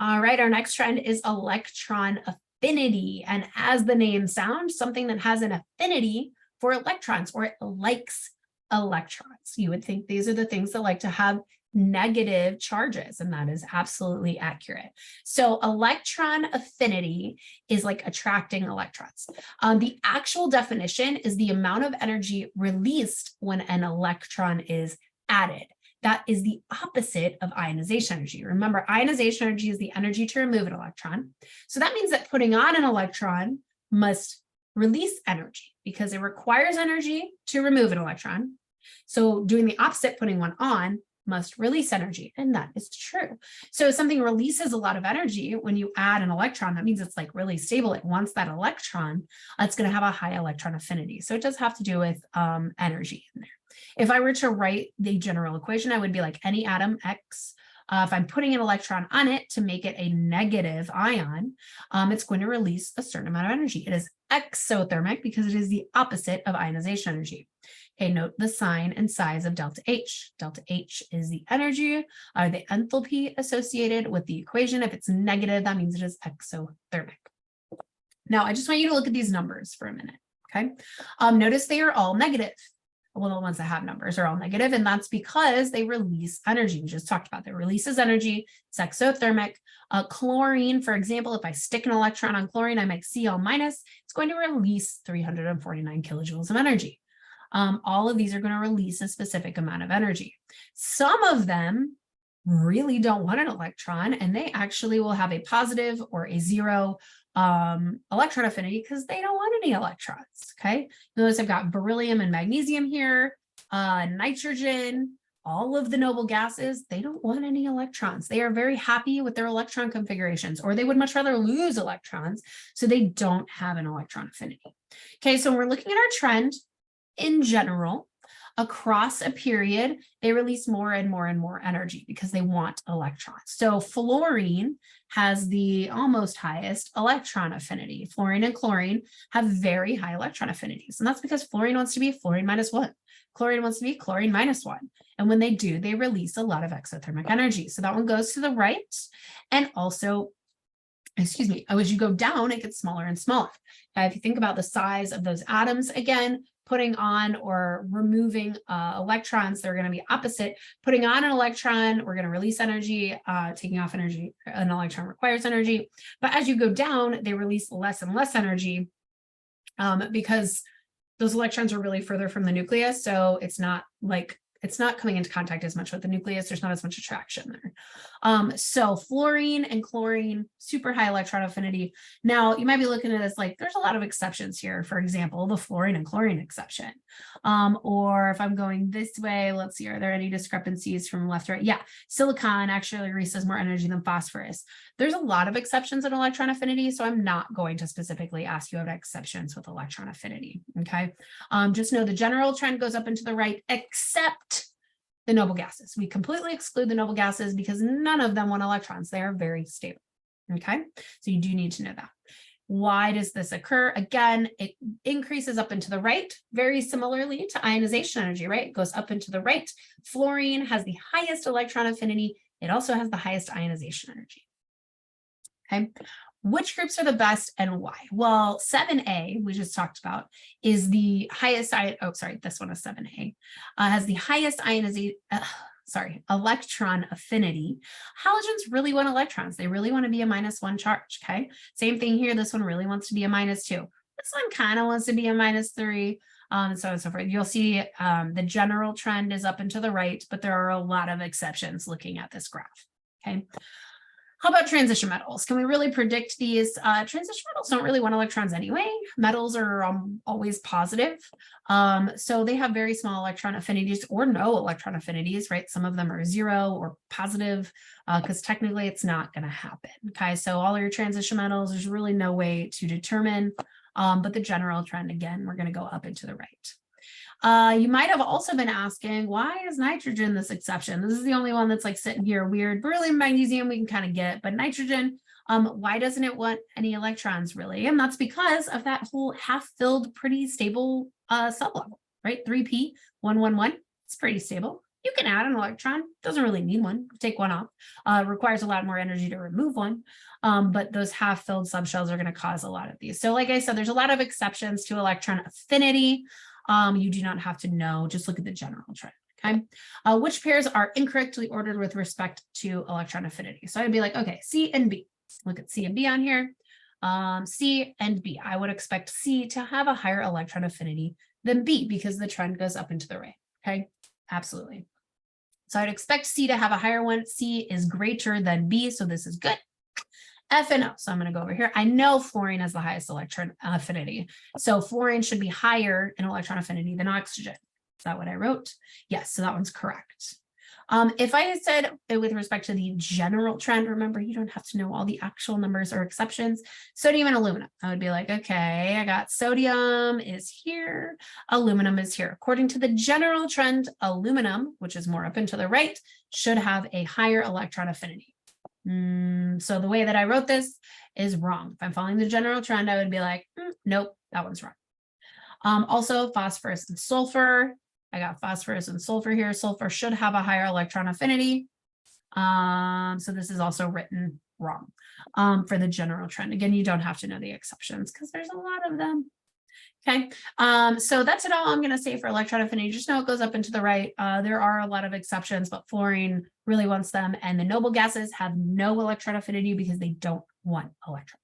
All right, our next trend is electron affinity. And as the name sounds, something that has an affinity for electrons, or it likes electrons. You would think these are the things that like to have negative charges, and that is absolutely accurate. So electron affinity is like attracting electrons. The actual definition is the amount of energy released when an electron is added. That is the opposite of ionization energy. Remember, ionization energy is the energy to remove an electron. So that means that putting on an electron must release energy because it requires energy to remove an electron. So doing the opposite, putting one on, must release energy, and that is true. So if something releases a lot of energy when you add an electron, that means it's like really stable. It wants that electron. It's going to have a high electron affinity. So it does have to do with energy in there. If I were to write the general equation, I would be like any atom X. If I'm putting an electron on it to make it a negative ion, it's going to release a certain amount of energy. It is exothermic because it is the opposite of ionization energy. Okay, note the sign and size of delta H. Delta H is the energy or the enthalpy associated with the equation. If it's negative, that means it is exothermic. Now, I just want you to look at these numbers for a minute, okay? Notice they are all negative. Well, the ones that have numbers are all negative, and that's because they release energy. We just talked about that. It releases energy. It's exothermic. Chlorine, for example, if I stick an electron on chlorine, I make Cl minus. It's going to release 349 kilojoules of energy. All of these are going to release a specific amount of energy. Some of them really don't want an electron, and they actually will have a positive or a zero electron affinity because they don't want any electrons. Okay, notice I've got beryllium and magnesium here, nitrogen, all of the noble gases. They don't want any electrons. They are very happy with their electron configurations, or they would much rather lose electrons, so they don't have an electron affinity. Okay, so when we're looking at our trend in general, across a period, they release more and more and more energy because they want electrons. So fluorine has the almost highest electron affinity. Fluorine and chlorine have very high electron affinities. And that's because fluorine wants to be fluorine minus 1. Chlorine wants to be chlorine minus 1. And when they do, they release a lot of exothermic energy. So that one goes to the right. And also, excuse me, as you go down, it gets smaller and smaller. If you think about the size of those atoms, again, putting on or removing electrons, they're going to be opposite. Putting on an electron, we're going to release energy. Taking off energy, an electron requires energy. But as you go down, they release less and less energy because those electrons are really further from the nucleus. So it's not coming into contact as much with the nucleus. There's not as much attraction there. So fluorine and chlorine, super high electron affinity. Now you might be looking at this like there's a lot of exceptions here. For example, the fluorine and chlorine exception. Or if I'm going this way, let's see, are there any discrepancies from left to right? Yeah, silicon actually releases more energy than phosphorus. There's a lot of exceptions in electron affinity, so I'm not going to specifically ask you about exceptions with electron affinity, okay? Just know the general trend goes up and to the right, except the noble gases. We completely exclude the noble gases because none of them want electrons. They are very stable, okay? So you do need to know that. Why does this occur? Again, it increases up and to the right, very similarly to ionization energy, right? It goes up and to the right. Fluorine has the highest electron affinity. It also has the highest ionization energy. Okay, which groups are the best and why? Well, 7A, we just talked about, is the highest, this one is 7A, has the highest electron affinity. Halogens really want electrons. They really want to be a -1 charge, okay? Same thing here, this one really wants to be a -2. This one kind of wants to be a -3, so on and so forth. You'll see the general trend is up and to the right, but there are a lot of exceptions looking at this graph, okay? How about transition metals? Can we really predict these? Transition metals don't really want electrons anyway. Metals are always positive. So they have very small electron affinities or no electron affinities, right? Some of them are 0 or positive because technically it's not going to happen. Okay, so all your transition metals, there's really no way to determine, but the general trend, again, we're going to go up and to the right. You might have also been asking, why is nitrogen this exception? This is the only one that's like sitting here weird. Beryllium, magnesium, we can kind of get, but nitrogen, why doesn't it want any electrons really? And that's because of that whole half-filled, pretty stable sublevel, right? 3p, 111, it's pretty stable. You can add an electron, doesn't really need one, take one off. Requires a lot more energy to remove one, but those half-filled subshells are going to cause a lot of these. So like I said, there's a lot of exceptions to electron affinity. You do not have to know, just look at the general trend. Okay, which pairs are incorrectly ordered with respect to electron affinity? So I'd be like, okay, C and B. Look at C and B on here. C and B. I would expect C to have a higher electron affinity than B because the trend goes up into the right. Okay, absolutely. So I'd expect C to have a higher one. C is greater than B, so this is good. F and O. So I'm going to go over here. I know fluorine has the highest electron affinity. So fluorine should be higher in electron affinity than oxygen. Is that what I wrote? Yes, so that one's correct. If I had said with respect to the general trend, remember, you don't have to know all the actual numbers or exceptions. Sodium and aluminum, I would be like, okay, I got sodium is here, aluminum is here. According to the general trend, aluminum, which is more up and to the right, should have a higher electron affinity. So the way that I wrote this is wrong. If I'm following the general trend, I would be like, nope, that one's wrong. Also, phosphorus and sulfur. I got phosphorus and sulfur here. Sulfur should have a higher electron affinity. So this is also written wrong for the general trend. Again, you don't have to know the exceptions because there's a lot of them. Okay, so that's it all I'm going to say for electron affinity. Just know it goes up and to the right. There are a lot of exceptions, but fluorine really wants them. And the noble gases have no electron affinity because they don't want electrons.